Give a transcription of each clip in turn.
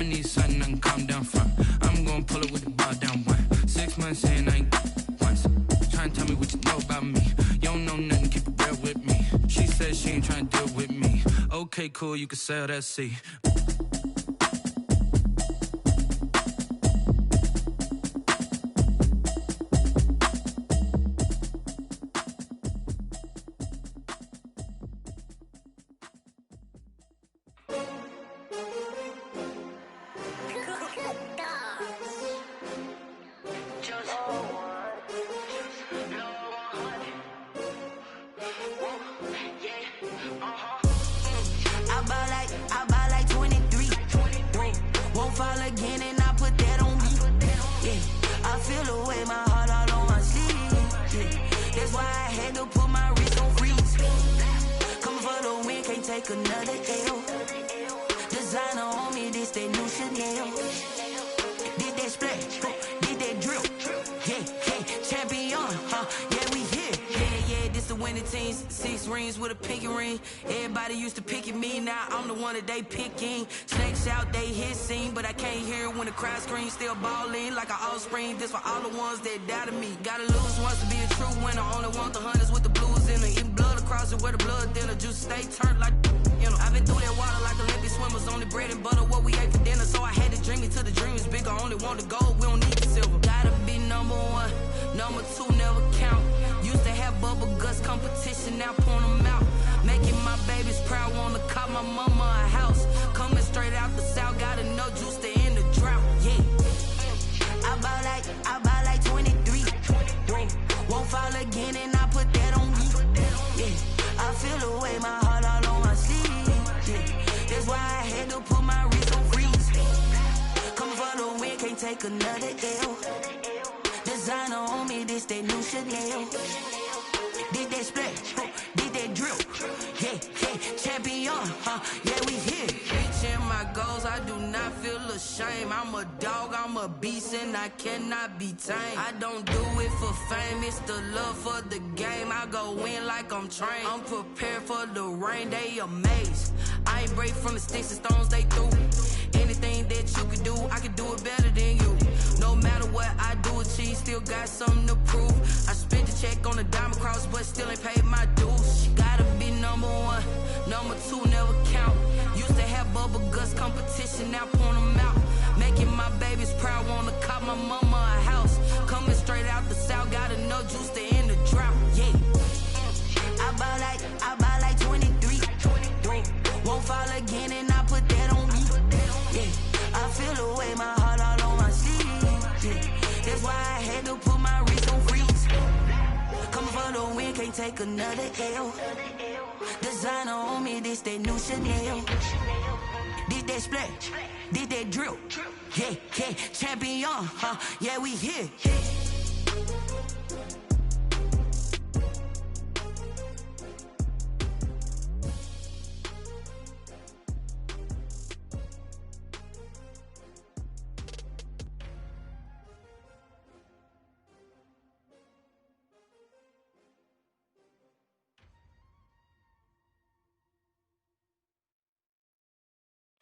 need something I can calm down from. I'm gonna pull it with the bar down one. 6 months in, I ain't once. Trying to tell me what you know about me. You don't know nothing, keep it real with me. She said she ain't trying to deal with me. Okay, cool, you can sell that seat. They picking snakes out, they hissing, but I can't hear when the crowd screams. Still balling like an offspring. This for all the ones that doubted me. Gotta lose once to be a true winner. Only want the hunters with the blues in it. Eating blood across it where the blood dinner. Juice stay turned like, you know. I've been through that water like Olympic swimmers. Only bread and butter what we ate for dinner. So I had to dream it till the dream is bigger. Only want the gold, we don't need the silver. Gotta be number one, number two never count. Used to have bubble guts competition, now point them out. Making my babies proud, wanna call my mama a house. Coming straight out the south, got enough juice to end the drought, yeah. I buy like 23. Won't fall again and I put that on me, yeah. I feel the way, my heart all on my sleeve, yeah. That's why I had to put my wrist on freeze. Coming for the win, can't take another L. Designer on me, this that new Chanel. Did that splash, did that drill, yeah, champion, yeah, we here. Reaching my goals, I do not feel ashamed. I'm a dog, I'm a beast, and I cannot be tamed. I don't do it for fame, it's the love for the game. I go in like I'm trained. I'm prepared for the rain, they amazed. I ain't break from the sticks and stones they threw. Anything that you can do, I can do it better than you. No matter what I do, achieve, still got something to prove. I spent the check on the diamond cross, but still ain't paid my dues. Gotta be number one, number two never count. Used to have bubble guts competition, now point them out. Making my babies proud, wanna call my mama a house. Coming straight out the south, got enough juice to end the drought, yeah. I buy like 23. Won't fall again and I put that on me, yeah. I feel the way, my heart all on my sleeve, yeah. That's why I had to put my wrist on freeze. Coming for the win, can't take another L. Designer on me, this that new Chanel. Did that splash, did that drill, yeah, champion, yeah, we here.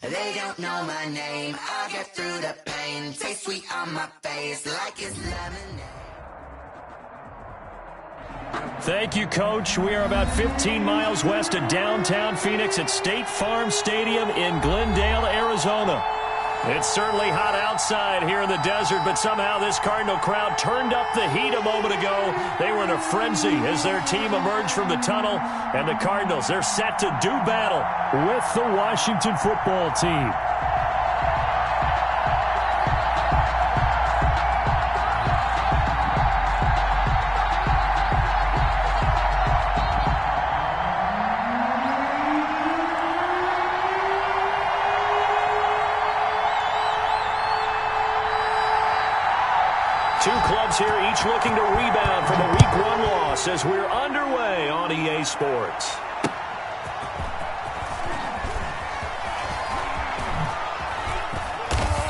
They don't know my name, I get through the pain. Taste sweet on my face like it's lemonade. Thank you, Coach. We are about 15 miles west of downtown Phoenix at State Farm Stadium in Glendale, Arizona. It's certainly hot outside here in the desert, but somehow this Cardinal crowd turned up the heat a moment ago. They were in a frenzy as their team emerged from the tunnel, and the Cardinals, they're set to do battle with the Washington football team. Two clubs here, each looking to rebound from a Week 1 loss as we're underway on EA Sports.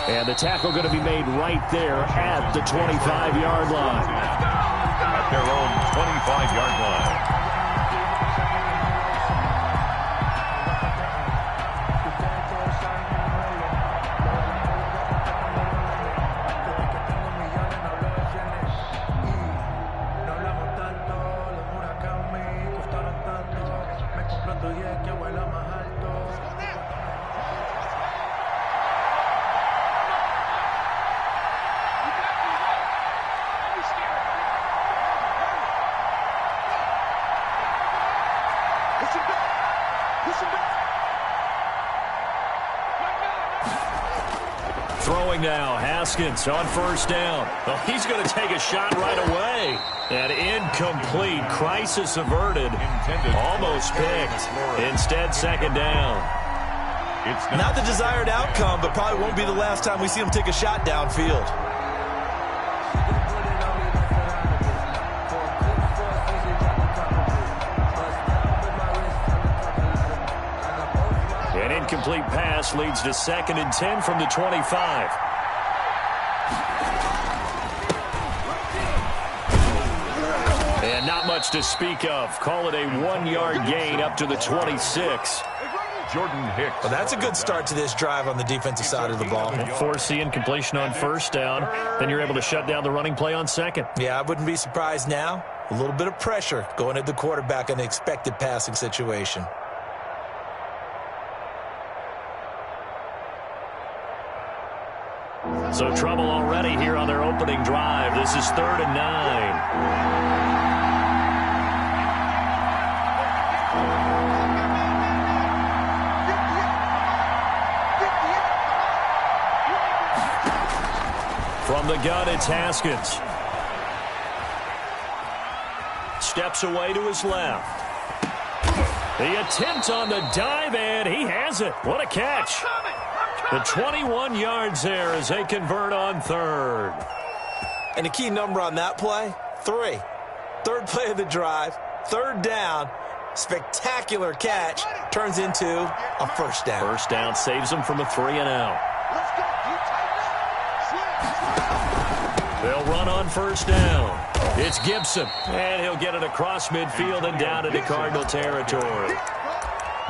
And the tackle going to be made right there at the 25-yard line. At their own 25-yard line. Throwing now, Haskins on first down. Well, he's going to take a shot right away. And incomplete. Crisis averted. Almost picked. Instead, second down. It's not the desired outcome, but probably won't be the last time we see him take a shot downfield. An incomplete pass leads to 2nd and 10 from the 25. And not much to speak of. Call it a 1-yard gain up to the 26. Jordan Hicks. Well, that's a good start to this drive on the defensive side of the ball. Forcing incompletion on first down. Then you're able to shut down the running play on second. Yeah, I wouldn't be surprised now. A little bit of pressure going at the quarterback in an expected passing situation. So trouble already here on their opening drive. This is 3rd and 9. From the gun, it's Haskins. Steps away to his left. The attempt on the dive, and he has it. What a catch. The 21 yards there as they convert on 3rd. And the key number on that play, 3. 3rd play of the drive, 3rd down, spectacular catch, turns into a first down. First down saves them from a 3-and-out. They'll run on first down. It's Gibson, and he'll get it across midfield and down into Cardinal territory.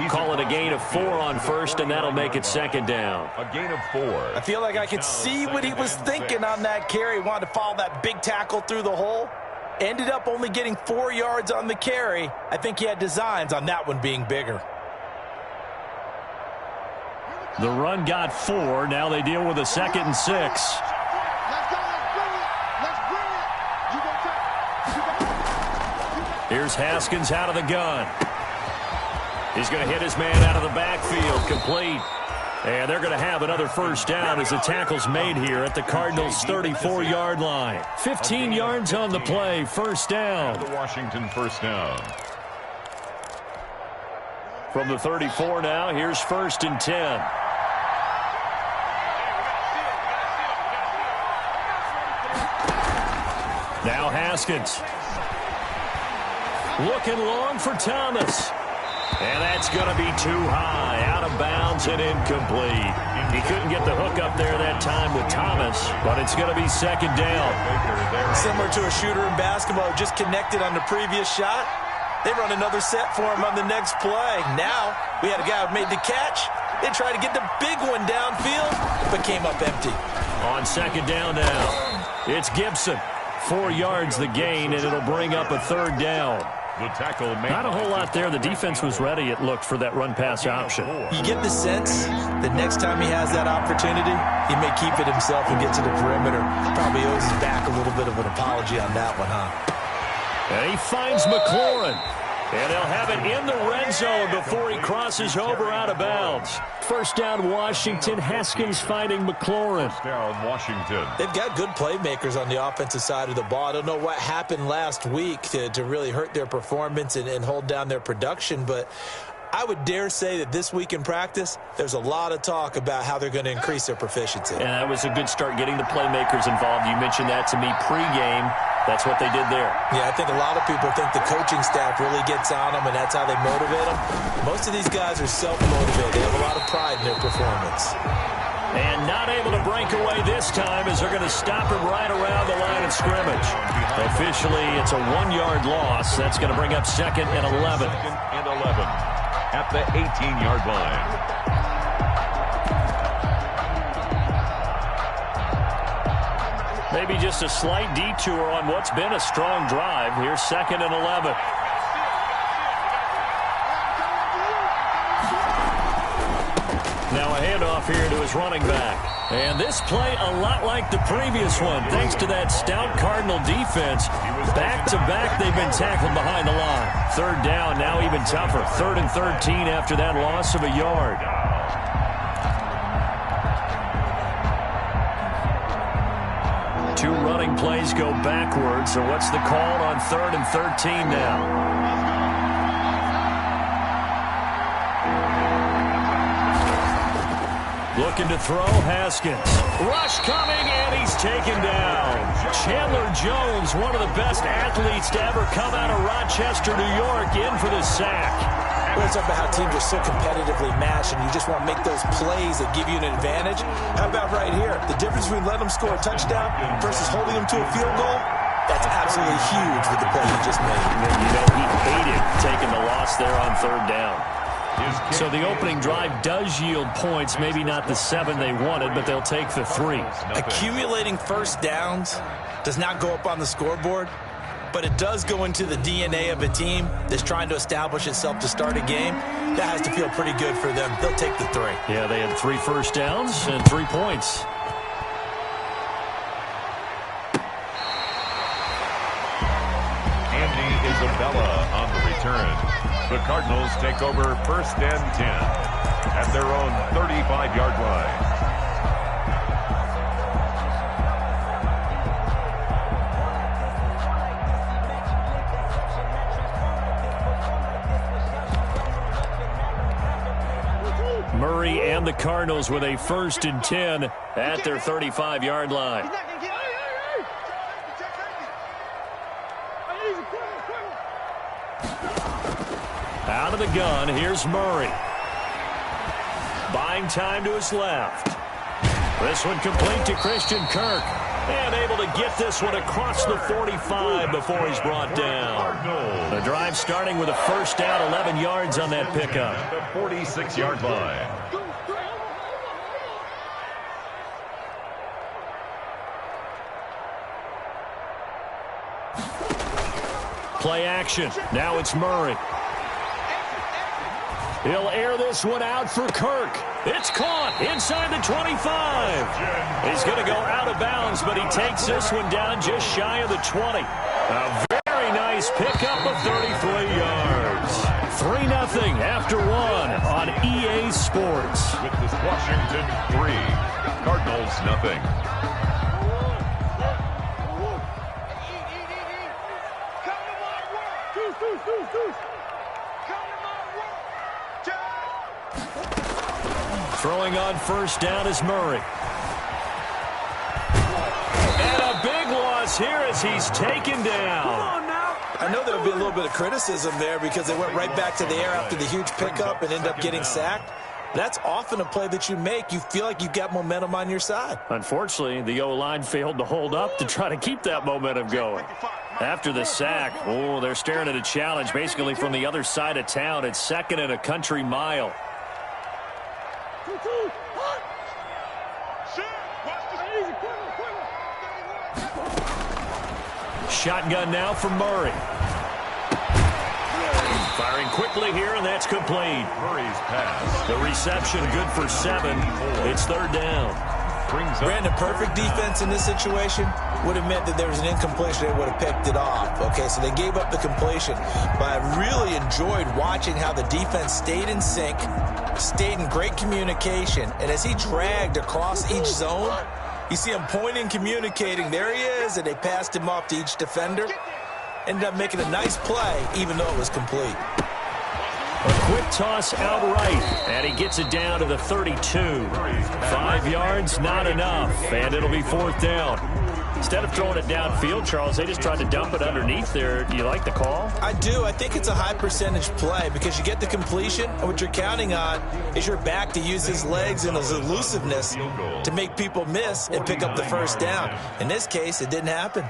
Call it a gain of 4 on first, and that'll make it 2nd down. A gain of 4. I feel like I could see what he was thinking on that carry. Wanted to follow that big tackle through the hole. Ended up only getting 4 yards on the carry. I think he had designs on that one being bigger. The run got 4. Now they deal with a 2nd and 6. Here's Haskins out of the gun. He's going to hit his man out of the backfield, complete. And they're going to have another first down as the tackle's made here at the Cardinals' 34-yard line. 15 yards on the play, first down. The Washington first down. From the 34 now, here's 1st and 10. Now Haskins. Looking long for Thomas. And that's going to be too high. Out of bounds and incomplete. He couldn't get the hook up there that time with Thomas, but it's going to be 2nd down. Similar to a shooter in basketball, just connected on the previous shot. They run another set for him on the next play. Now, we had a guy who made the catch. They tried to get the big one downfield, but came up empty. On 2nd down now, it's Gibson. 4 yards the gain, and it'll bring up a 3rd down. The tackle not a whole lot there. The defense was ready, it looked, for that run-pass option. You get the sense the next time he has that opportunity, he may keep it himself and get to the perimeter. Probably owes his back a little bit of an apology on that one, huh? And he finds McLaurin. And they'll have it in the red zone before he crosses over out of bounds. First down, Washington. Haskins finding McLaurin. First down, Washington. They've got good playmakers on the offensive side of the ball. I don't know what happened last week to really hurt their performance and hold down their production, but I would dare say that this week in practice, there's a lot of talk about how they're going to increase their proficiency. And that was a good start getting the playmakers involved. You mentioned that to me pregame. That's what they did there. Yeah, I think a lot of people think the coaching staff really gets on them, and that's how they motivate them. Most of these guys are self-motivated. They have a lot of pride in their performance. And not able to break away this time as they're going to stop him right around the line of scrimmage. Officially, it's a 1-yard loss. That's going to bring up 2nd and 11. 2nd and 11 at the 18-yard line. Maybe just a slight detour on what's been a strong drive. Here's 2nd and 11. Now a handoff here to his running back. And this play a lot like the previous one, thanks to that stout Cardinal defense. Back-to-back, they've been tackled behind the line. 3rd down, now even tougher. 3rd and 13 after that loss of a yard. 2 running plays go backwards. So what's the call on 3rd and 13 now? Looking to throw, Haskins. Rush coming, and he's taken down. Chandler Jones, one of the best athletes to ever come out of Rochester, New York, in for the sack. Well, it's about how teams are so competitively matched, and you just want to make those plays that give you an advantage. How about right here? The difference between letting them score a touchdown versus holding them to a field goal, that's absolutely huge with the play he just made. You know, he hated taking the loss there on 3rd down. So the opening drive does yield points, maybe not the 7 they wanted, but they'll take the 3. Accumulating first downs does not go up on the scoreboard, but it does go into the DNA of a team that's trying to establish itself to start a game. That has to feel pretty good for them. They'll take the 3. Yeah, they had 3 first downs and 3 points. Andy Isabella on the return. The Cardinals take over 1st and 10 at their own 35-yard line. Murray and the Cardinals with a 1st and 10 at their 35-yard line. Out of the gun, here's Murray. Buying time to his left. This one complete to Christian Kirk. And able to get this one across the 45 before he's brought down. The drive starting with a 1st down, 11 yards on that pickup. The 46-yard line. Play action. Now it's Murray. He'll air this one out for Kirk. It's caught inside the 25. He's going to go out of bounds, but he takes this one down just shy of the 20. A very nice pickup of 33 yards. 3-0 after 1 on EA Sports. With this Washington 3, Cardinals nothing. Throwing on 1st down is Murray. And a big loss here as he's taken down. I know there would be a little bit of criticism there because they went right back to the air after the huge pickup and ended up getting sacked. That's often a play that you make. You feel like you've got momentum on your side. Unfortunately, the O-line failed to hold up to try to keep that momentum going. After the sack, they're staring at a challenge basically from the other side of town. It's 2nd and a country mile. Shotgun now for Murray. Firing quickly here, and that's complete. Murray's pass. The reception good for 7. It's 3rd down. Brandon, perfect defense in this situation would have meant that there was an incompletion. They would have picked it off. Okay, so they gave up the completion. But I really enjoyed watching how the defense stayed in sync, stayed in great communication, and as he dragged across each zone, you see him pointing, communicating. There he is, and they passed him off to each defender. Ended up making a nice play, even though it was complete. A quick toss outright, and he gets it down to the 32. 5 yards, not enough, and it'll be 4th down. Instead of throwing it downfield, Charles, they just tried to dump it underneath there. Do you like the call? I do. I think it's a high percentage play because you get the completion, and what you're counting on is your back to use his legs and his elusiveness to make people miss and pick up the 1st down. In this case, it didn't happen.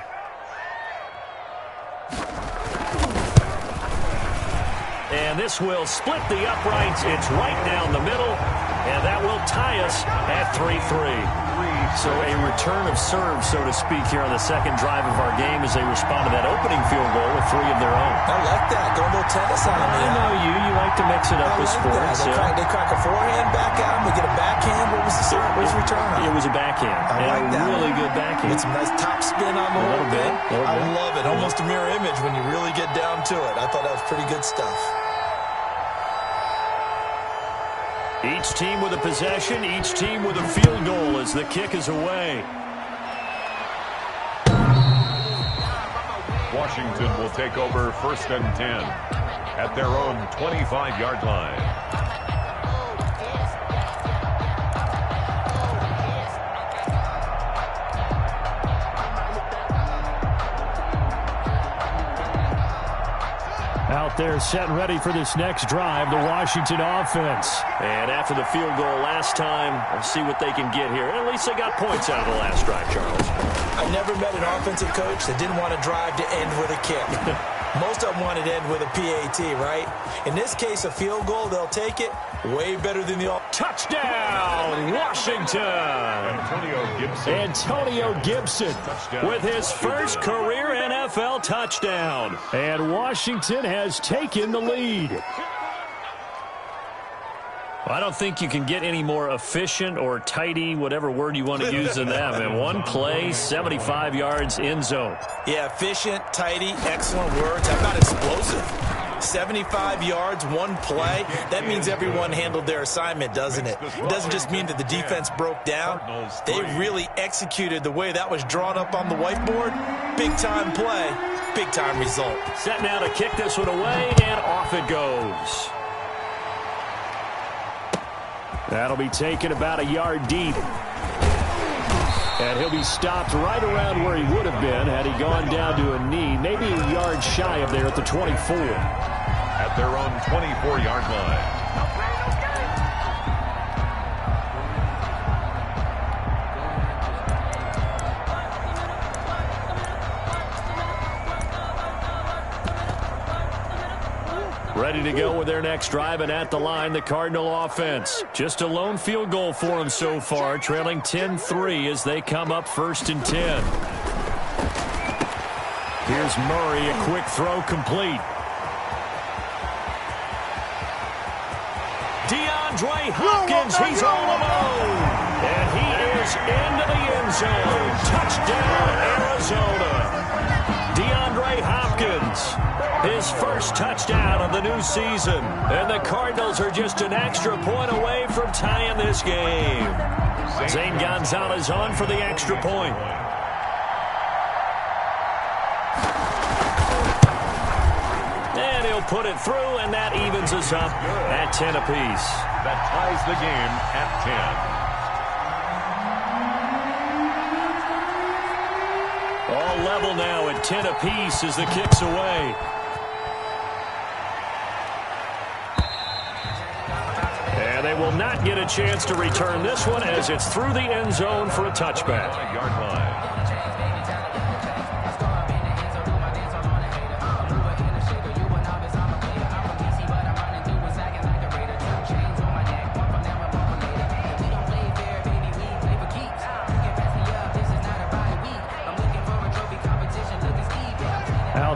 And this will split the uprights. It's right down the middle, and that will tie us at 3-3. So a return of serve, so to speak, here on the 2nd drive of our game as they respond to that opening field goal with 3 of their own. I like that. Go a little tennis on them. I know you. You like to mix it up with sports. They crack a forehand back at him. We get a backhand. What was the serve? What was the return on? It was a backhand. I like that. Really good backhand. Get some nice top spin on the whole thing. I love it. Almost a mirror image when you really get down to it. I thought that was pretty good stuff. Each team with a possession, each team with a field goal as the kick is away. Washington will take over 1st and 10 at their own 25-yard line. Out there set and ready for this next drive, the Washington offense. And after the field goal last time, we'll see what they can get here. At least they got points out of the last drive, Charles. I've never met an offensive coach that didn't want to drive to end with a kick. Most of them wanted to end with a PAT, right? In this case, a field goal, they'll take it. Way better than the touchdown, Washington. Antonio Gibson with his first career NFL touchdown. And Washington has taken the lead. I don't think you can get any more efficient or tidy, whatever word you want to use in that. Man, one play, 75 yards, end zone. Yeah, efficient, tidy, excellent words. How about explosive? 75 yards, one play. That means everyone handled their assignment, doesn't it? It doesn't just mean that the defense broke down. They really executed the way that was drawn up on the whiteboard. Big-time play, big-time result. Set now to kick this one away, and off it goes. That'll be taken about a yard deep. And he'll be stopped right around where he would have been had he gone down to a knee, maybe a yard shy of there at the 24. At their own 24-yard line. Ready to go with their next drive, and at the line, the Cardinal offense. Just a lone field goal for them so far, trailing 10-3 as they come up 1st and 10. Here's Murray, a quick throw complete. DeAndre Hopkins, he's all alone. And he is into the end zone. Touchdown, Arizona. DeAndre Hopkins, his first touchdown of the new season. And the Cardinals are just an extra point away from tying this game. Zane Gonzalez on for the extra point. And he'll put it through, and that evens us up at 10 apiece. That ties the game at 10. All level now at 10 apiece as the kick's away. And they will not get a chance to return this one as it's through the end zone for a touchback. Yard line.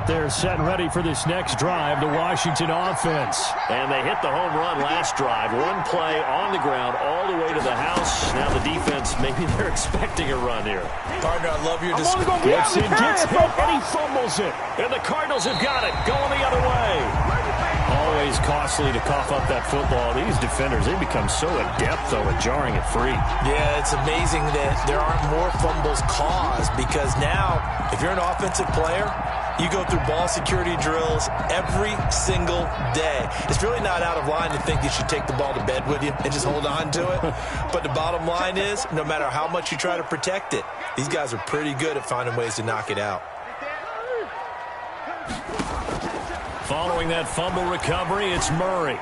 They're set and ready for this next drive, the Washington offense. And they hit the home run last drive. One play on the ground all the way to the house. Now the defense, maybe they're expecting a run here. Partner, I love your description. Gets hit, and he fumbles it. And the Cardinals have got it, going the other way. Always costly to cough up that football. These defenders, they become so adept, though, at jarring it free. Yeah, it's amazing that there aren't more fumbles caused, because now, if you're an offensive player, you go through ball security drills every single day. It's really not out of line to think you should take the ball to bed with you and just hold on to it. But the bottom line is, no matter how much you try to protect it, these guys are pretty good at finding ways to knock it out. Following that fumble recovery, it's Murray.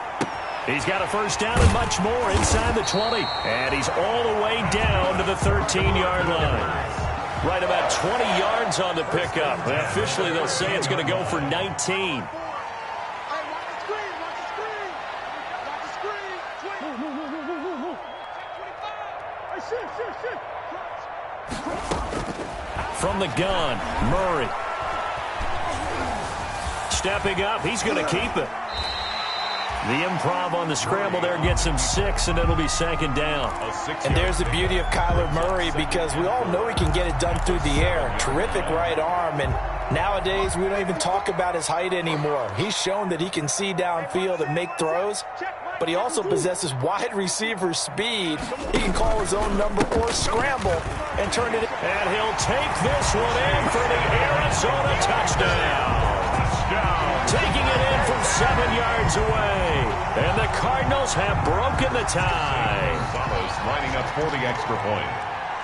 He's got a first down and much more inside the 20. And he's all the way down to the 13-yard line. Right about 20 yards on the pickup. And officially, they'll say it's going to go for 19. From the gun, Murray. Stepping up, he's going to keep it. The improv on the scramble there gets him 6, and it'll be 2nd down. And there's the beauty of Kyler Murray, because we all know he can get it done through the air. Terrific right arm, and nowadays we don't even talk about his height anymore. He's shown that he can see downfield and make throws, but he also possesses wide receiver speed. He can call his own number or scramble and turn it in. And he'll take this one in for the Arizona touchdown. Taking it in from 7 yards away. And the Cardinals have broken the tie. Gonzalez lining up for the extra point.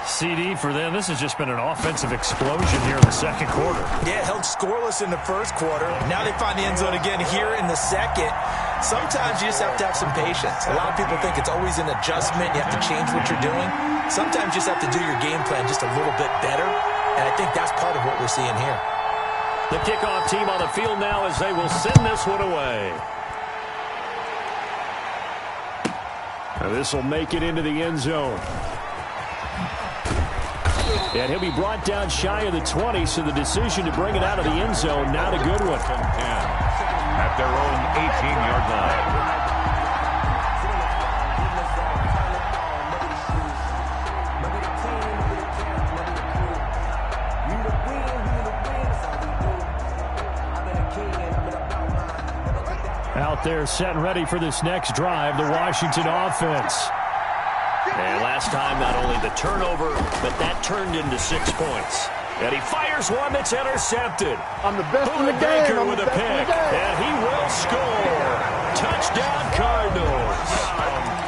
CD for them. This has just been an offensive explosion here in the second quarter. Yeah, held scoreless in the first quarter. Now they find the end zone again here in the second. Sometimes you just have to have some patience. A lot of people think it's always an adjustment. You have to change what you're doing. Sometimes you just have to do your game plan just a little bit better. And I think that's part of what we're seeing here. The kickoff team on the field now as they will send this one away. Now this will make it into the end zone. And he'll be brought down shy of the 20, so the decision to bring it out of the end zone, not a good one. 10 at their own 18-yard line. Out there set and ready for this next drive, the Washington offense. And last time, not only the turnover, but that turned into 6 points. And he fires one that's intercepted. I'm the best in the game. Baker with a pick, and he will score. Touchdown, Cardinals.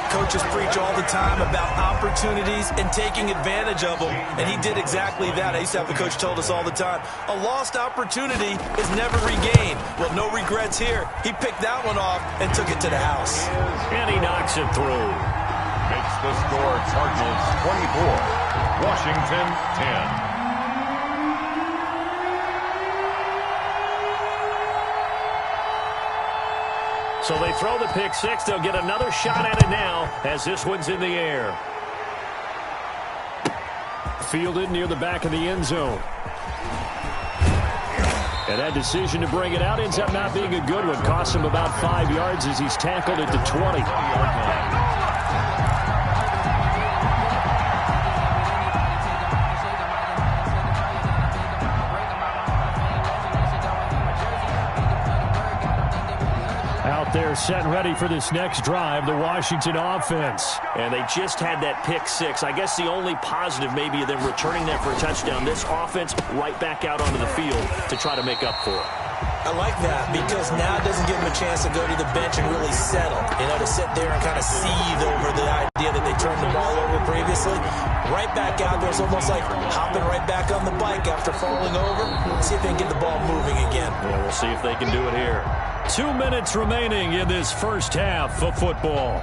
Coaches preach all the time about opportunities and taking advantage of them, and he did exactly that. I used to have a coach told us all the time, a lost opportunity is never regained. Well, no regrets here. He picked that one off and took it to the house. And he knocks it through. Makes the score Cardinals 24, Washington 10. So they throw the pick six. They'll get another shot at it now as this one's in the air. Fielded near the back of the end zone. And that decision to bring it out ends up not being a good one. Cost him about 5 yards as he's tackled at the 20. They're set and ready for this next drive, the Washington offense. And they just had that pick six. I guess the only positive maybe of them returning that for a touchdown. This offense right back out onto the field to try to make up for it. I like that because now it doesn't give them a chance to go to the bench and really settle. You know, to sit there and kind of seethe over the idea that they turned the ball over previously. Right back out there. It's almost like hopping right back on the bike after falling over. See if they can get the ball moving again. Yeah, we'll see if they can do it here. 2 minutes remaining in this first half of football.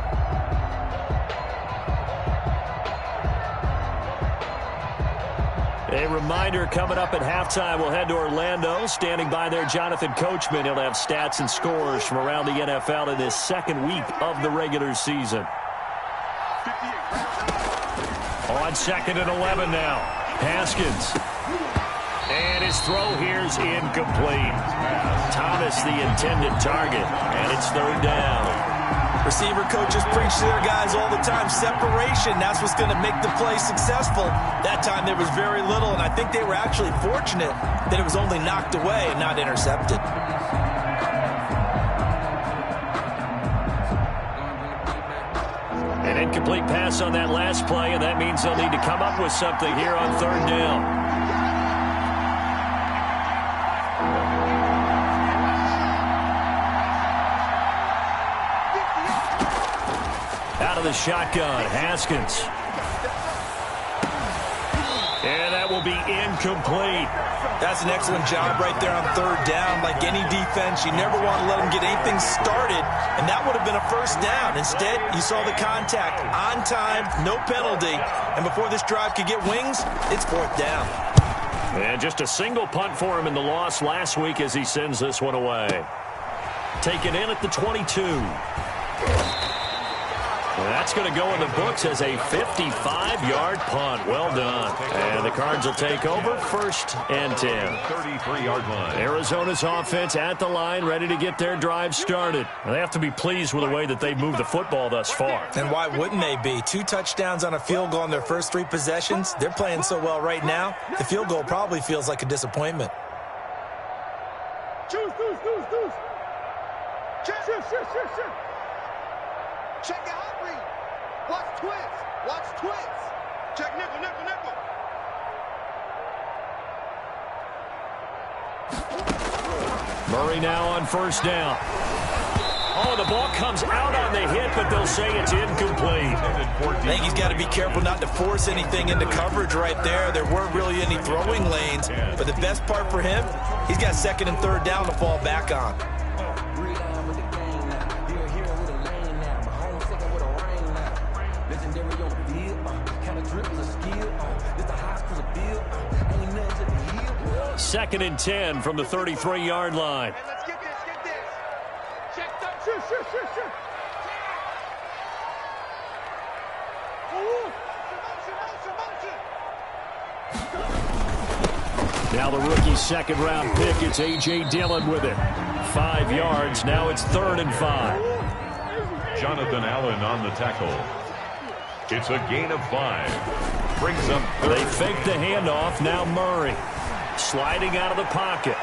A reminder coming up at halftime, we'll head to Orlando. Standing by there, Jonathan Coachman. He'll have stats and scores from around the NFL in this second week of the regular season. On 2nd and 11 now. Haskins. And his throw here's incomplete. Thomas the intended target, and it's third down. Receiver coaches preach to their guys all the time. Separation, that's what's going to make the play successful. That time there was very little, and I think they were actually fortunate that it was only knocked away and not intercepted. An incomplete pass on that last play, and that means they'll need to come up with something here on third down. The shotgun, Haskins. And that will be incomplete. That's an excellent job right there on third down. Like any defense, you never want to let them get anything started, and that would have been a first down. Instead, you saw the contact on time, no penalty, and before this drive could get wings, it's fourth down. And just a single punt for him in the loss last week as he sends this one away. Taken in at the 22. That's going to go in the books as a 55-yard punt. Well done. And the Cards will take over 1st and 10. 33-yard line. Arizona's offense at the line, ready to get their drive started. And they have to be pleased with the way that they've moved the football thus far. And why wouldn't they be? 2 touchdowns on a field goal in their first 3 possessions. They're playing so well right now, the field goal probably feels like a disappointment. Check your hot read. Watch twist. Watch twist. Check nickel, nickel, nickel. Murray now on first down. Oh, the ball comes out on the hit, but they'll say it's incomplete. I think he's got to be careful not to force anything into coverage right there. There weren't really any throwing lanes, but the best part for him, he's got second and third down to fall back on. Second and 10 from the 33-yard line. Hey, let's get this, get this. Check that. Shoot. Motion. Now the rookie's second-round pick. It's A.J. Dillon with it. 5 yards. Now it's 3rd and 5. Jonathan Allen on the tackle. It's a gain of 5. Brings up third. They fake the handoff. Now Murray sliding out of the pocket.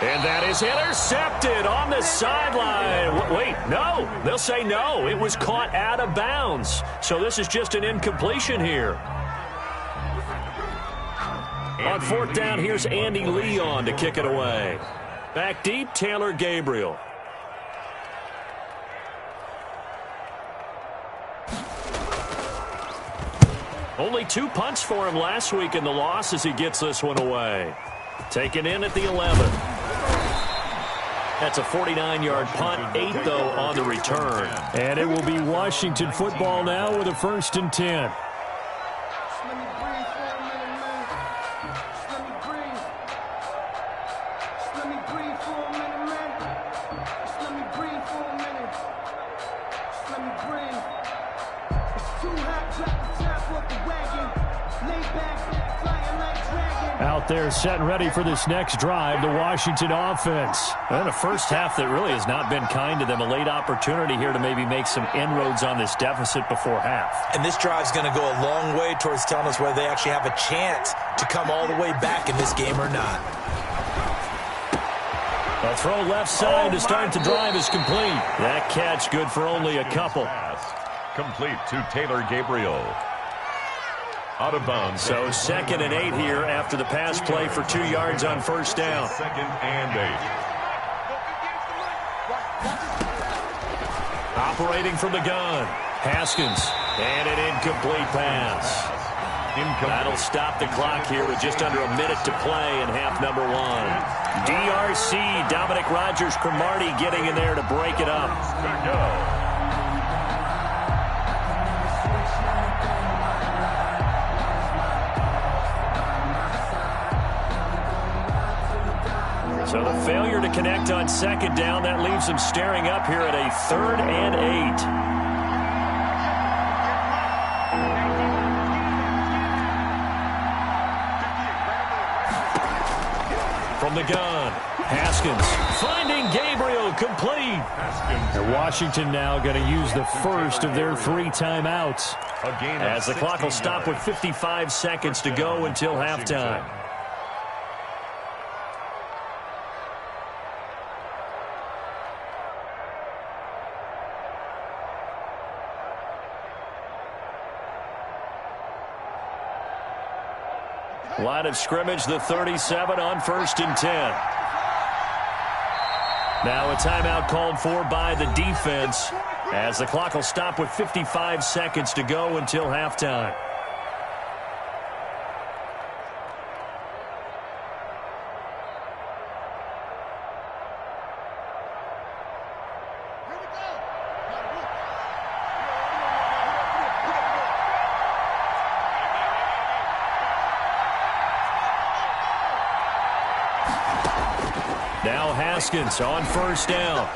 And that is intercepted on the sideline. Wait, no. They'll say no. It was caught out of bounds. So this is just an incompletion here. On 4th down, here's Andy Leon to kick it away. Back deep, Taylor Gabriel. Only 2 punts for him last week in the loss as he gets this one away. Taken in at the 11. That's a 49-yard punt, 8, though, on the return. And it will be Washington football now with a 1st and 10. Out there set and ready for this next drive, the Washington offense. And a first half that really has not been kind to them. A late opportunity here to maybe make some inroads on this deficit before half. And this drive's going to go a long way towards telling us whether they actually have a chance to come all the way back in this game or not. A throw left side to start the drive is complete. That catch good for only a couple. Complete to Taylor Gabriel. Out of bounds. So 2nd and 8 here after the pass play for 2 yards on first down. 2nd and 8. Operating from the gun. Haskins. And an incomplete pass. That'll stop the clock here with just under a minute to play in half number 1. DRC, Dominic Rodgers-Cromartie getting in there to break it up. Good go. So the failure to connect on 2nd down, that leaves them staring up here at a 3rd and 8. From the gun, Haskins finding Gabriel complete. And Washington now going to use the first of their 3 timeouts as the clock will stop with 55 seconds to go until halftime. Line of scrimmage, the 37 on 1st and 10. Now a timeout called for by the defense as the clock will stop with 55 seconds to go until halftime. Now Haskins on first down.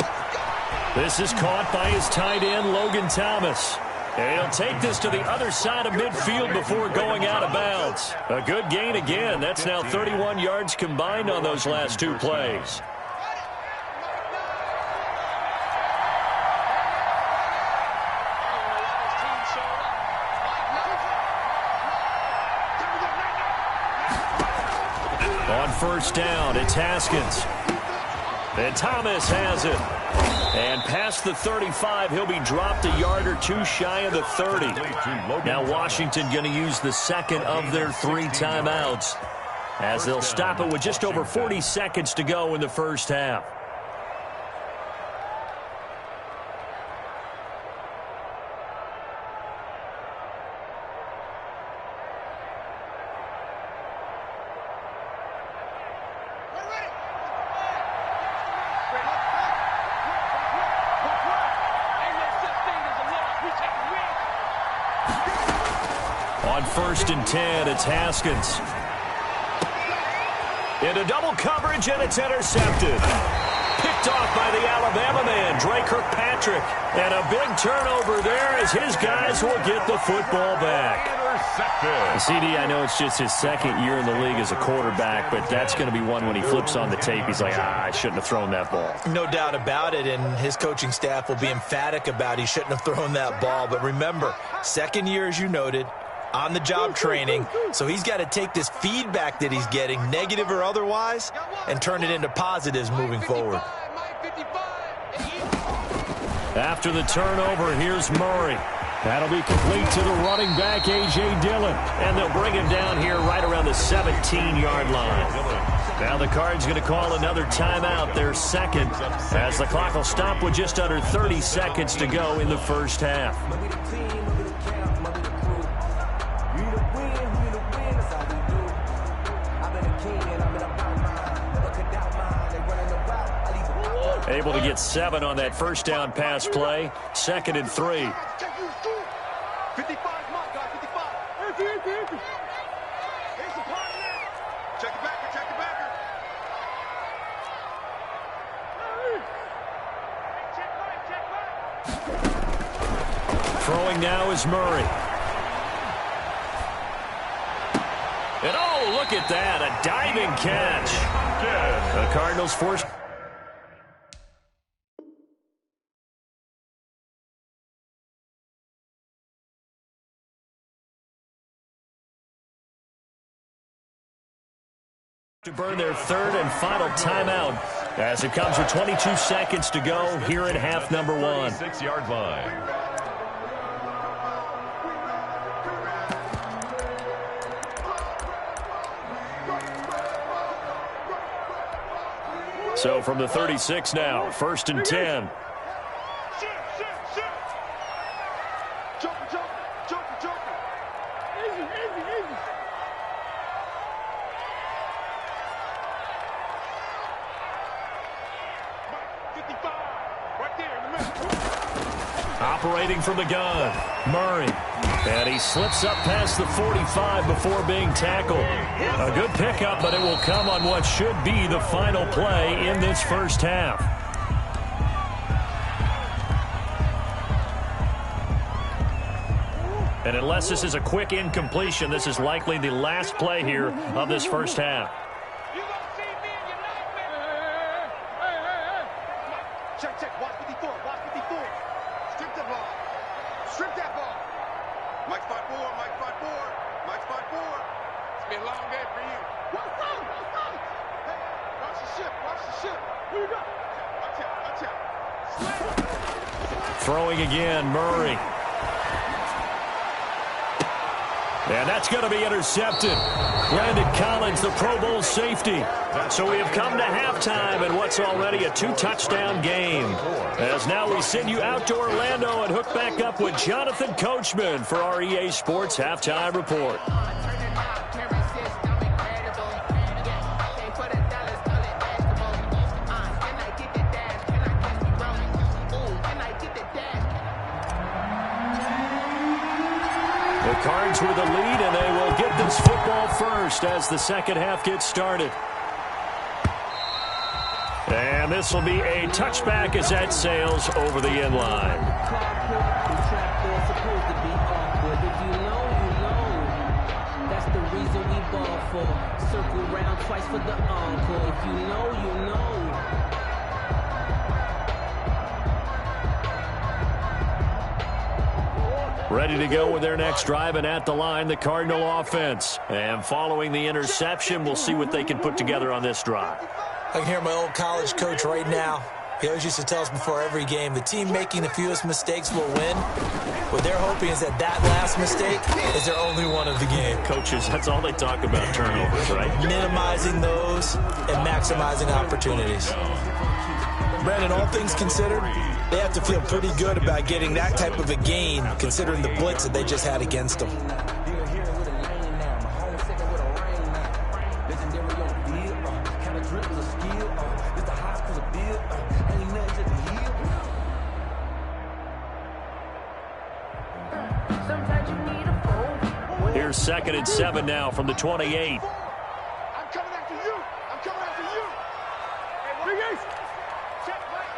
This is caught by his tight end, Logan Thomas. And he'll take this to the other side of midfield before going out of bounds. A good gain again. That's now 31 yards combined on those last 2 plays. On first down, it's Haskins. And Thomas has it. And past the 35, he'll be dropped a yard or two shy of the 30. Now Washington going to use the second of their 3 timeouts as they'll stop it with just over 40 seconds to go in the first half. On 1st and 10, it's Haskins. Into double coverage, and it's intercepted. Picked off by the Alabama man, Drake Kirkpatrick. And a big turnover there as his guys will get the football back. CD, I know it's just his second year in the league as a quarterback, but that's going to be one when he flips on the tape. He's like, I shouldn't have thrown that ball. No doubt about it, and his coaching staff will be emphatic about he shouldn't have thrown that ball. But remember, second year, as you noted, on-the-job training, so he's got to take this feedback that he's getting, negative or otherwise, and turn it into positives moving forward. After the turnover, here's Murray. That'll be complete to the running back, A.J. Dillon. And they'll bring him down here right around the 17-yard line. Now the Cards going to call another timeout, their second, as the clock will stop with just under 30 seconds to go in the first half. Able to get 7 on that first down pass play. 2nd and 3. 55, mark, guys, 55. Here's the partner. Check the backer, check the backer. Throwing now is Murray. And oh, look at that, a diving catch. The Cardinals forced... to burn their 3rd and final timeout as it comes with 22 seconds to go here in half number 1. 6-yard line. So from the 36 now, 1st and 10. Operating from the gun, Murray. And he slips up past the 45 before being tackled. A good pickup, but it will come on what should be the final play in this first half. And unless this is a quick incompletion, this is likely the last play here of this first half. Check, check, watch 54, watch 54. Strip that ball. Strip that ball. Mike spot 4, Mike spot 4, Mike spot 4. It's been a long day for you. What's up? What's up? Hey, watch the ship, watch the ship. Who you got? Watch out, watch out. Throwing again, Murray. And that's going to be intercepted. Landon Collins, the Pro Bowl safety. So we have come to halftime in what's already a 2-touchdown game. As now we send you out to Orlando and hook back up with Jonathan Coachman for our EA Sports Halftime Report. The Cards with the lead, and they will get this football first as the second half gets started. And this will be a touchback as that sails over the end line. That's the reason we ball for. Circle round twice for the encore. If you know, you know. Ready to go with their next drive, and at the line, the Cardinal offense. And following the interception, we'll see what they can put together on this drive. I can hear my old college coach right now. He always used to tell us before every game, the team making the fewest mistakes will win. What they're hoping is that last mistake is their only one of the game. Coaches, that's all they talk about, turnovers, right? Minimizing those and maximizing opportunities. Brandon, all things considered, they have to feel pretty good about getting that type of a gain, considering the blitz that they just had against them. Here's 2nd and 7 now from the 28. I'm coming after you. I'm coming after you. Hey, Big Ace. Check Mike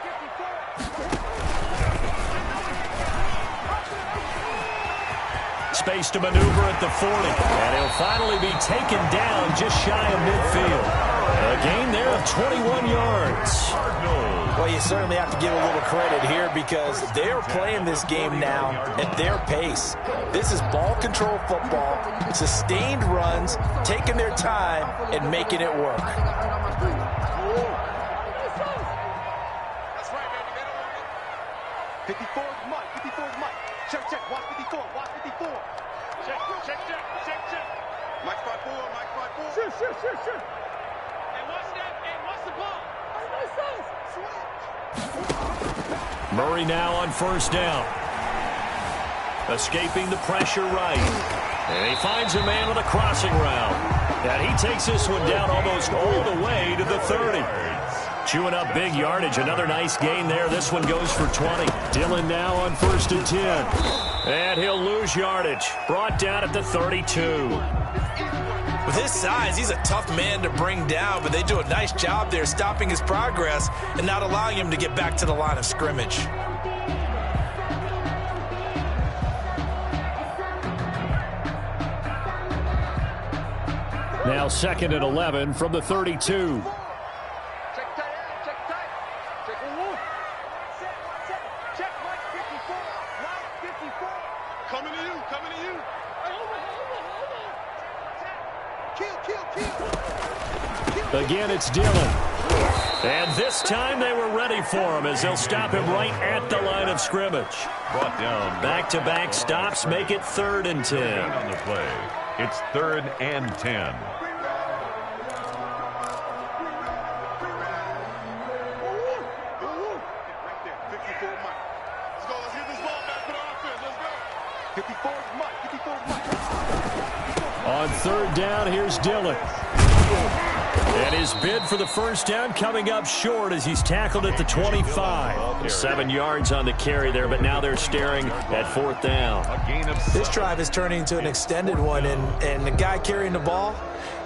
54. Space to maneuver at the 40. And he'll finally be taken down just shy of midfield. A gain there of 21 yards. Well, you certainly have to give a little credit here because they're playing this game now at their pace. This is ball control football, sustained runs, taking their time, and making it work. That's right, baby. They don't want it. 54's Mike. 54's Mike. Check, check. Watch 54. Watch 54. Check, check, check, check, check. Mike 5-4. Mike 5-4. Shoot. Hey, watch that. Hey, watch the ball. Murray now on 1st down. Escaping the pressure right. And he finds a man on the crossing route. And he takes this one down almost all the way to the 30. Chewing up big yardage. Another nice gain there. This one goes for 20. Dillon now on 1st and 10. And he'll lose yardage. Brought down at the 32. With his size, he's a tough man to bring down, but they do a nice job there stopping his progress and not allowing him to get back to the line of scrimmage. Now 2nd and 11 from the 32. Check tight, check tight. Check one. Check Mike 54. Mike 54. Coming to you, coming to you. Kill. Again, it's Dillon. And this time they were ready for him as they'll stop him right at the line of scrimmage. Brought down. Back-to-back stops make it 3rd and 10. On the play. It's 3rd and 10. Right there, 54 Mike. Let's go, let's get this ball back for the offense. Let's go. 54's Mike, 54's Mike. On 3rd down, here's Dillon. And his bid for the 1st down coming up short as he's tackled at the 25. 7 yards on the carry there, but now they're staring at 4th down. A gain of 6. This drive is turning into an extended one, and the guy carrying the ball,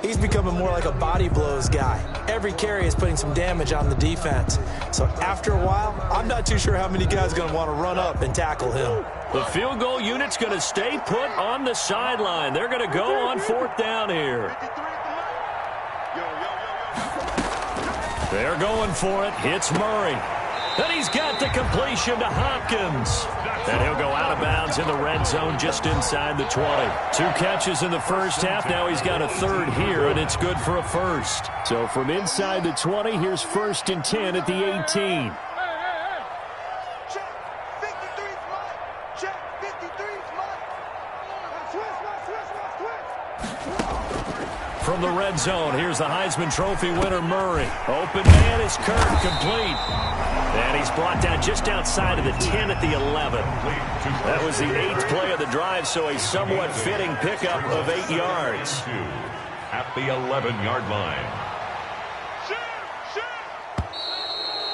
he's becoming more like a body blows guy. Every carry is putting some damage on the defense. So after a while, I'm not too sure how many guys are going to want to run up and tackle him. The field goal unit's going to stay put on the sideline. They're going to go on 4th down here. They're going for it. Hits Murray. Then he's got the completion to Hopkins. And he'll go out of bounds in the red zone just inside the 20. 2 catches in the 1st half. Now he's got a 3rd here, and it's good for a 1st. So from inside the 20, here's 1st and 10 at the 18. Check 53's Mike. Check 53's Mike. Switch. From the red zone, here's the Heisman Trophy winner, Murray. Open man is Kirk, complete. And he's brought down just outside of the 10 at the 11. That was the 8th play of the drive, so a somewhat fitting pickup of 8 yards. At the 11-yard line.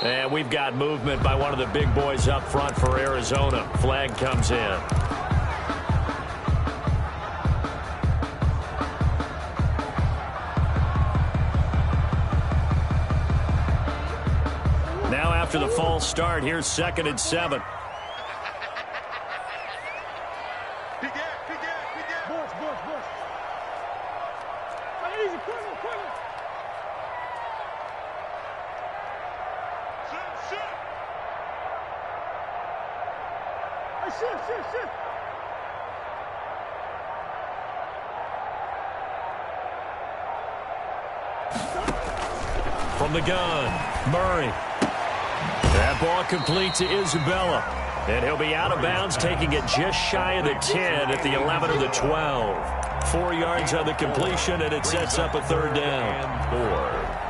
And we've got movement by one of the big boys up front for Arizona. Flag comes in. Now after the false start, here's 2nd and 7. Big air. Bush. Easy, corner. Shoot. Hey, shoot. From the gun, Murray. That ball complete to Isabella. And he'll be out of bounds, taking it just shy of the 10 at the 11 or the 12. 4 yards on the completion, and it sets up a third down. And 4.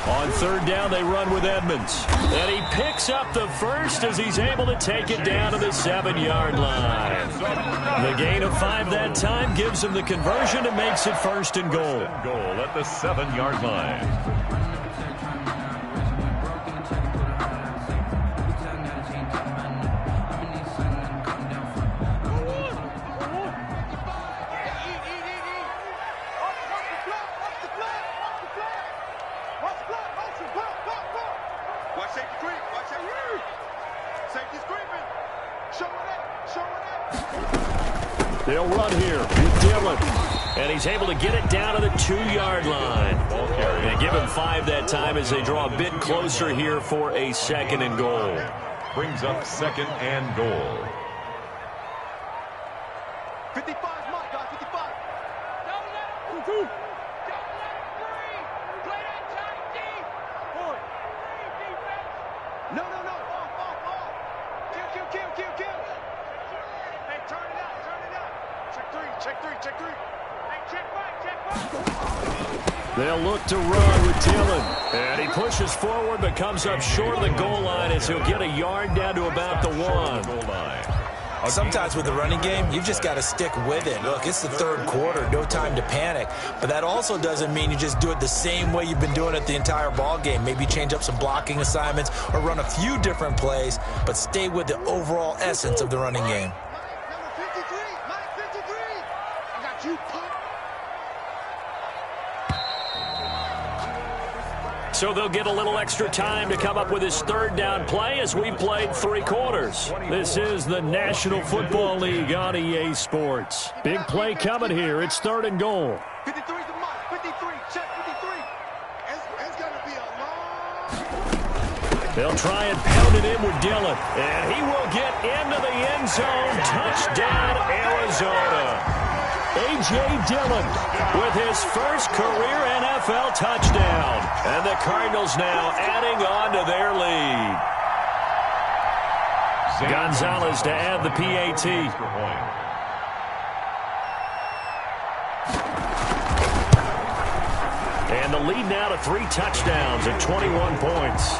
On third down, they run with Edmonds. And he picks up the first as he's able to take it down to the 7-yard line. The gain of 5 that time gives him the conversion and makes it first and goal. Goal at the 7-yard line. They'll run here with Dillon. And he's able to get it down to the 2-yard line. They give him 5 that time as they draw a bit closer here for a second and goal. Brings up second and goal. 55, Mike, guys, 55. Don't let him free. Play that tight deep. Boy. No. Kill. Hey, turn it out. Check three. Hey, check back. They'll look to run with Dillon. And he pushes forward but comes up short of the goal line as he'll get a yard down to about the 1. Goal line. Sometimes with the running game, you've just got to stick with it. Look, it's the third quarter, no time to panic. But that also doesn't mean you just do it the same way you've been doing it the entire ball game. Maybe change up some blocking assignments or run a few different plays, but stay with the overall essence of the running game. Number 53, Mike 53. I got you, Pop. So they'll get a little extra time to come up with his third down play as we played 3 quarters. This is the National Football League on EA Sports. Big play coming here. It's third and goal. 53 to Mike. 53. Check 53. It's going to be a long... They'll try and pound it in with Dillon. And he will get into the end zone. Touchdown, Arizona. A.J. Dillon with his first career NFL touchdown. And the Cardinals now adding on to their lead. Gonzalez to add the PAT. And the lead now to 3 touchdowns at 21 points.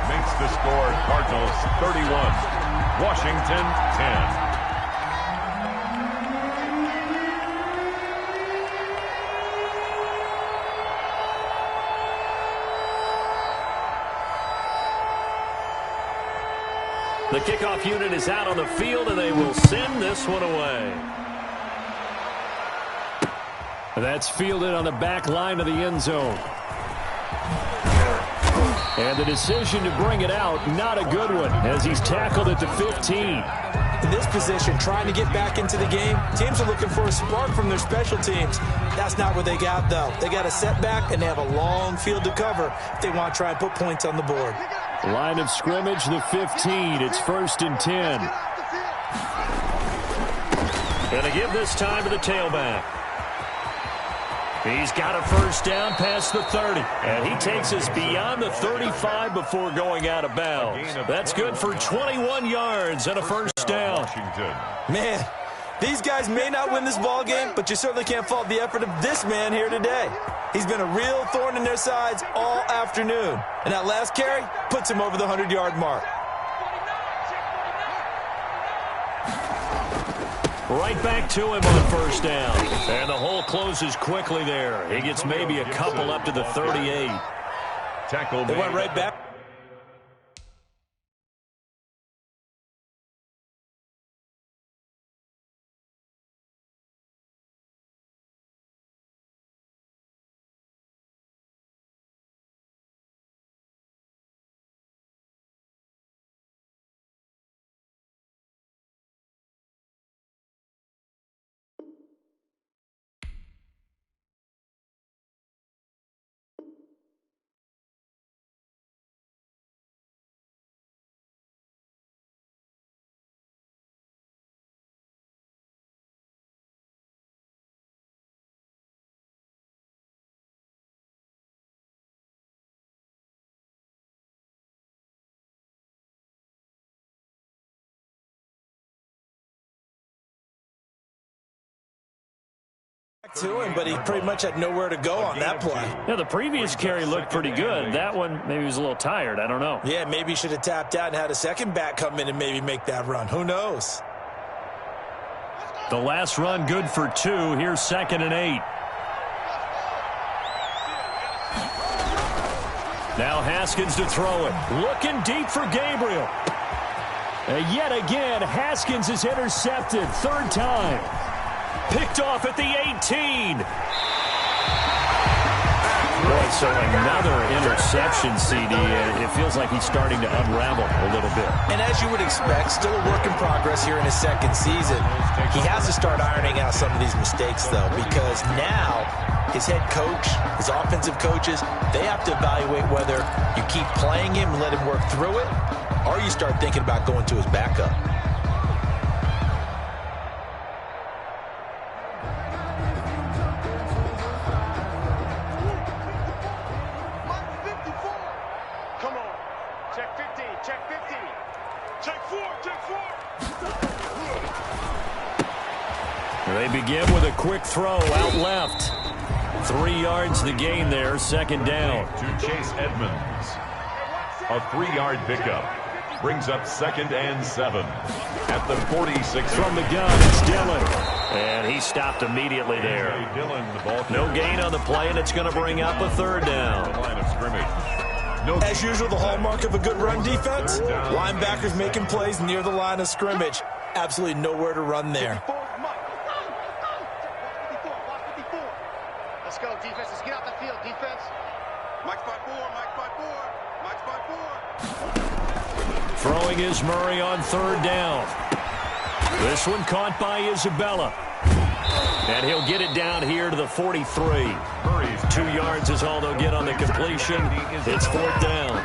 Makes the score Cardinals 31, Washington 10. The kickoff unit is out on the field, and they will send this one away. That's fielded on the back line of the end zone. And the decision to bring it out, not a good one, as he's tackled at the 15. In this position, trying to get back into the game, teams are looking for a spark from their special teams. That's not what they got, though. They got a setback, and they have a long field to cover if they want to try and put points on the board. Line of scrimmage, the 15. It's first and 10. Going to give this time to the tailback. He's got a first down past the 30. And he takes us beyond the 35 before going out of bounds. That's good for 21 yards and a first down. Man, these guys may not win this ball game, but you certainly can't fault the effort of this man here today. He's been a real thorn in their sides all afternoon. And that last carry puts him over the 100-yard mark. Right back to him on first down. And the hole closes quickly there. He gets maybe a couple up to the 38. They went right back. back to him, but he pretty much had nowhere to go on that play. Yeah, the previous carry looked pretty good. That one, maybe he was a little tired. I don't know. Yeah, maybe he should have tapped out and had a second back come in and maybe make that run. Who knows? The last run good for 2. Here's 2nd and 8. Now Haskins to throw it. Looking deep for Gabriel. And yet again, Haskins is intercepted. 3rd time. Picked off at the 18. Boy, so another interception, CD. It feels like he's starting to unravel a little bit. And as you would expect, still a work in progress here in his 2nd season. He has to start ironing out some of these mistakes, though, because now his head coach, his offensive coaches, they have to evaluate whether you keep playing him and let him work through it, or you start thinking about going to his backup. Come on. Check 15. Check 15. Check 4. Check 4. They begin with a quick throw out left. 3 yards the gain there, 2nd down. To Chase Edmonds. A 3-yard pickup. Brings up 2nd and 7. At the 46. From the gun, it's Dillon. And he stopped immediately there. No gain on the play, and it's going to bring up a 3rd down. Line of scrimmage. As usual, the hallmark of a good run defense, linebackers making plays near the line of scrimmage. Absolutely nowhere to run there. Let's go, defense. Let's get out the field, defense. Mike 5-4, Mike 5-4, Mike 5-4. Throwing is Murray on 3rd down. This one caught by Isabella. And he'll get it down here to the 43. 2 yards is all they'll get on the completion. It's 4th down.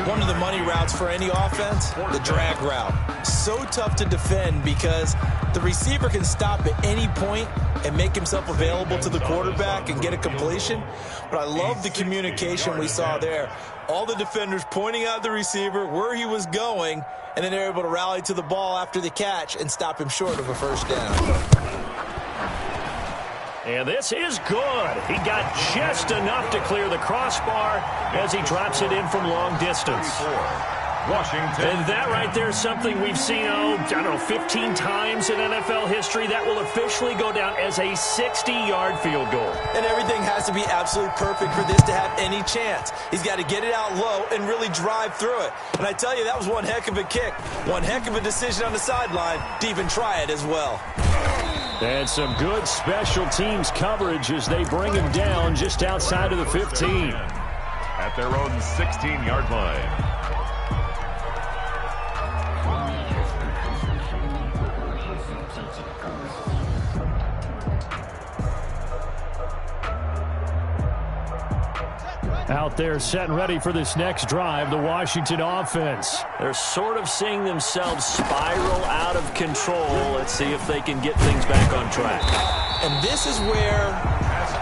One of the money routes for any offense, the drag route. So tough to defend because the receiver can stop at any point and make himself available to the quarterback and get a completion. But I love the communication we saw there. All the defenders pointing out the receiver, where he was going, and then they're able to rally to the ball after the catch and stop him short of a 1st down. And this is good. He got just enough to clear the crossbar as he drops it in from long distance. Washington. And that right there is something we've seen, 15 times in NFL history. That will officially go down as a 60-yard field goal. And everything has to be absolutely perfect for this to have any chance. He's got to get it out low and really drive through it. And I tell you, that was one heck of a kick. One heck of a decision on the sideline to even try it as well. And some good special teams coverage as they bring him down just outside of the 15. At their own 16-yard line. Out there set and ready for this next drive, the Washington offense. They're sort of seeing themselves spiral out of control. Let's see if they can get things back on track. And this is where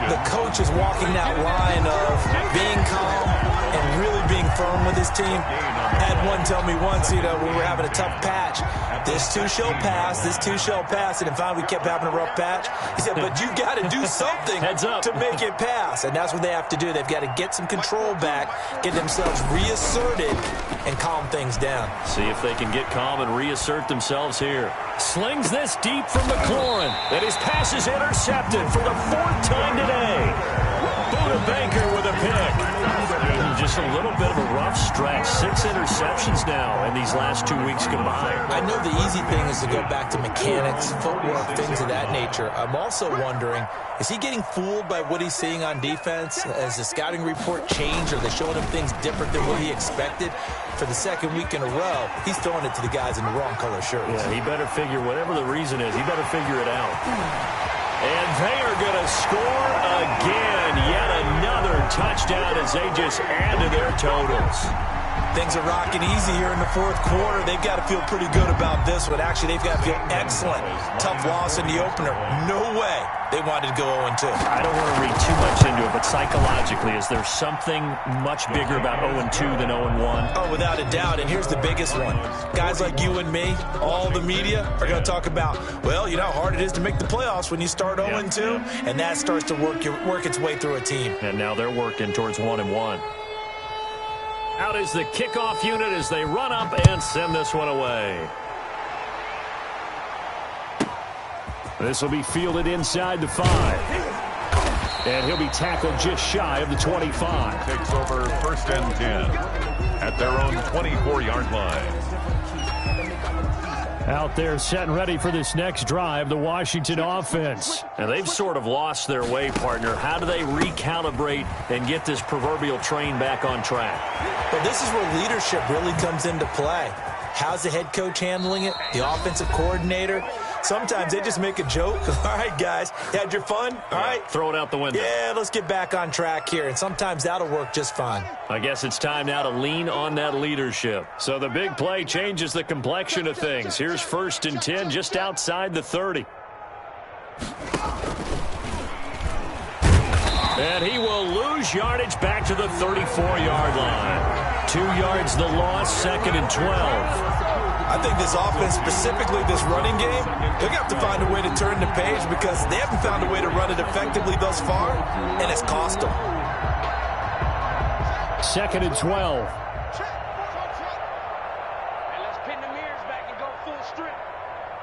the coach is walking that line of being calm and really being firm with his team. I had one tell me once, we were having a tough patch. This too shall pass, this too shall pass. And finally we kept having a rough patch. He said, but you got to do something to make it pass. And that's what they have to do. They've got to get some control back, get themselves reasserted, and calm things down. See if they can get calm and reassert themselves here. Slings this deep from McLaurin. And his pass is intercepted for the 4th time today. Buda Baker with a pick. Just a little bit of a rough stretch. 6 interceptions now in these last 2 weeks combined. I know the easy thing is to go back to mechanics, footwork, things of that nature. I'm also wondering, is he getting fooled by what he's seeing on defense? Has the scouting report changed? Are they showing him things different than what he expected? For the 2nd week in a row, he's throwing it to the guys in the wrong color shirts. Yeah, he better figure, whatever the reason is, he better figure it out. And they are going to score again. Yet another touchdown as they just add to their totals. Things are rocking easy here in the fourth quarter. They've got to feel pretty good about this one. Actually, they've got to feel excellent. Tough loss in the opener. No way they wanted to go 0-2. I don't want to read too much into it, but psychologically, is there something much bigger about 0-2 than 0-1? Oh, without a doubt, and here's the biggest one. Guys like you and me, all the media, are going to talk about, well, you know how hard it is to make the playoffs when you start 0-2, and that starts to work its way through a team. And now they're working towards 1-1. Out is the kickoff unit as they run up and send this one away. This will be fielded inside the 5. And he'll be tackled just shy of the 25. Takes over 1st and 10 at their own 24-yard line. Out there set and ready for this next drive, the Washington offense. And they've sort of lost their way, partner. How do they recalibrate and get this proverbial train back on track? Well, this is where leadership really comes into play. How's the head coach handling it? The offensive coordinator? Sometimes they just make a joke. All right, guys, you had your fun? All right. Throw it out the window. Yeah, let's get back on track here. And sometimes that'll work just fine. I guess it's time now to lean on that leadership. So the big play changes the complexion of things. Here's 1st and 10 just outside the 30. And he will lose yardage back to the 34-yard line. 2 yards the loss, 2nd and 12. I think this offense, specifically this running game, they're going to have to find a way to turn the page because they haven't found a way to run it effectively thus far, and it's cost them. 2nd and 12. And let's pin the mirrors back and go full strip.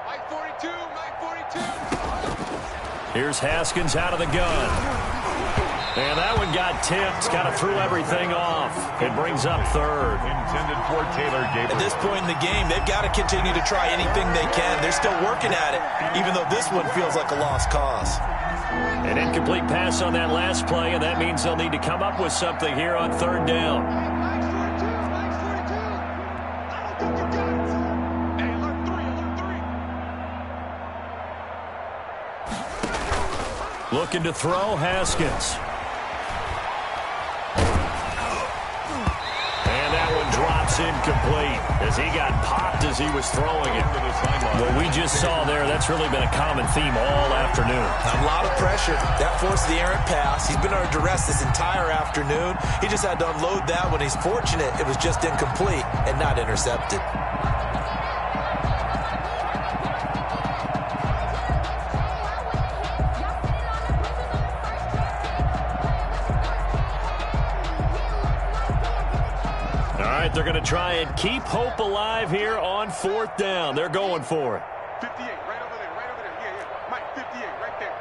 Mike 42, Mike 42. Here's Haskins out of the gun. And that one got tipped, kind of threw everything off. It brings up 3rd. Intended for Taylor Gabriel. At this point in the game, they've got to continue to try anything they can. They're still working at it, even though this one feels like a lost cause. An incomplete pass on that last play, and that means they'll need to come up with something here on 3rd down. Looking to throw, Haskins. Drops incomplete as he got popped as he was throwing it. What we just saw there, that's really been a common theme all afternoon. A lot of pressure. That forced the errant pass. He's been under duress this entire afternoon. He just had to unload that one. He's fortunate it was just incomplete and not intercepted. They're going to try and keep hope alive here on 4th down. They're going for it. 58, right over there, Yeah. Mike, 58, right there.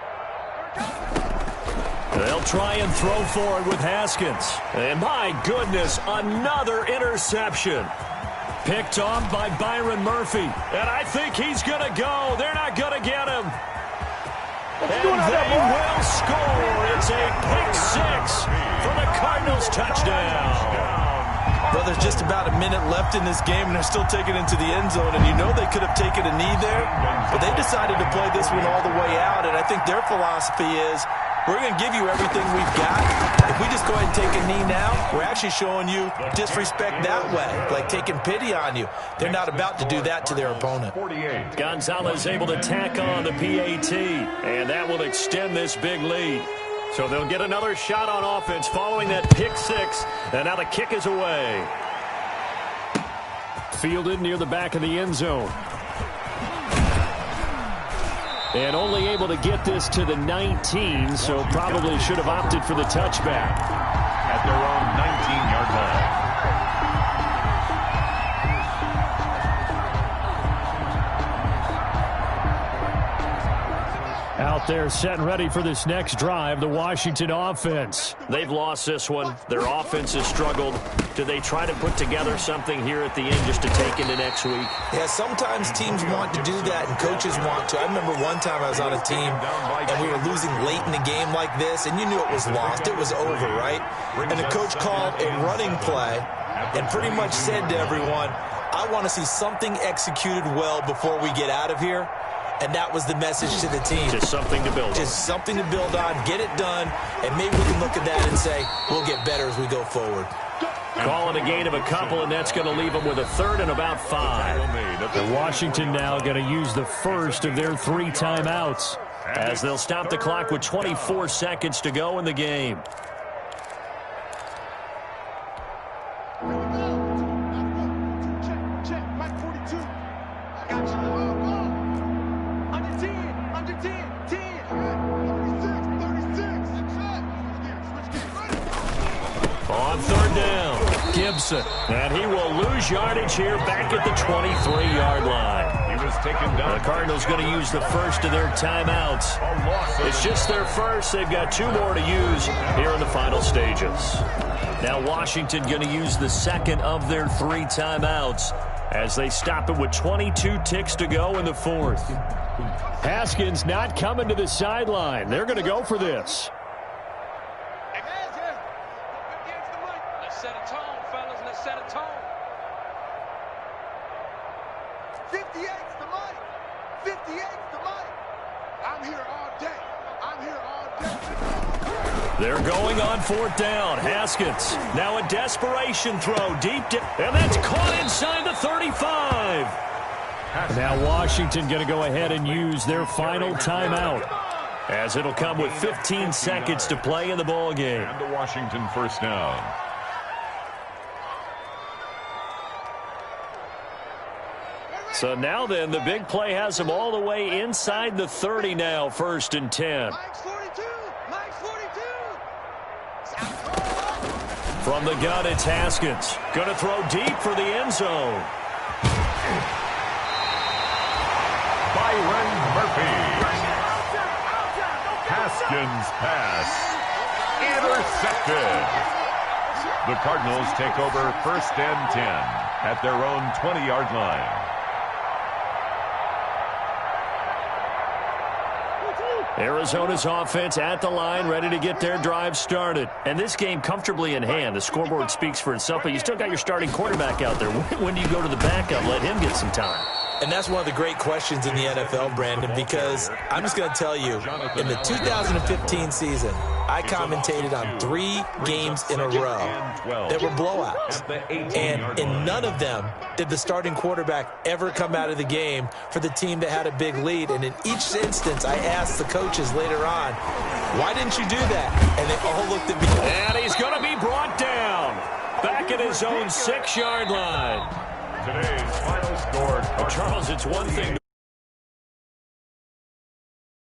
They'll try and throw forward with Haskins. And my goodness, another interception. Picked off by Byron Murphy. And I think he's going to go. They're not going to get him. And they will score. It's a pick 6 for the Cardinals touchdown. Well, there's just about a minute left in this game, and they're still taking it into the end zone. And you know they could have taken a knee there, but they decided to play this one all the way out. And I think their philosophy is, we're going to give you everything we've got. If we just go ahead and take a knee now, we're actually showing you disrespect that way, like taking pity on you. They're not about to do that to their opponent. Gonzalez able to tack on the PAT, and that will extend this big lead. So they'll get another shot on offense following that pick 6, and now the kick is away. Fielded near the back of the end zone. And only able to get this to the 19, so probably should have opted for the touchback. At their own 19-yard line. Out there set and ready for this next drive, the Washington offense. They've lost this one. Their offense has struggled. Do they try to put together something here at the end just to take into next week? Yeah, sometimes teams want to do that and coaches want to. I remember one time I was on a team and we were losing late in the game like this, and you knew it was lost. It was over, right? And the coach called a running play and pretty much said to everyone, I want to see something executed well before we get out of here. And that was the message to the team. Just something to build on. Just something to build on, get it done, and maybe we can look at that and say, we'll get better as we go forward. Calling a gain of a couple, and that's going to leave them with a third and about 5. And Washington now going to use the first of their 3 timeouts, as they'll stop the clock with 24 seconds to go in the game. On third down, Gibson. And he will lose yardage here back at the 23-yard line. He was taken down. The Cardinals going to use the first of their timeouts. It's just their first. They've got 2 more to use here in the final stages. Now Washington going to use the second of their 3 timeouts as they stop it with 22 ticks to go in the 4th. Haskins not coming to the sideline. They're going to go for this. Let's set a tone, fellas. Let's set a tone. 58's the money. 58's the money. I'm here all day. I'm here all day. They're going on 4th down. Haskins now a desperation throw deep, and that's caught inside the 35. Now Washington going to go ahead and use their final timeout, as it'll come with 15 seconds to play in the ball game. And the Washington first down. So now then, the big play has them all the way inside the 30 now, 1st and 10. Mike's 42. Mike's 42. From the gun, it's Haskins. Going to throw deep for the end zone. Byron Murphy. Haskins pass. Intercepted. The Cardinals take over 1st and 10 at their own 20-yard line. Arizona's offense at the line, ready to get their drive started. And this game comfortably in hand. The scoreboard speaks for itself, but you still got your starting quarterback out there. When do you go to the backup? Let him get some time. And that's one of the great questions in the NFL, Brandon, because I'm just going to tell you, in the 2015 season, I commentated on 3 games in a row that were blowouts. And in none of them did the starting quarterback ever come out of the game for the team that had a big lead. And in each instance, I asked the coaches later on, why didn't you do that? And they all looked at me. And he's going to be brought down back at his own 6-yard line. Today's final score. Charles, it's one thing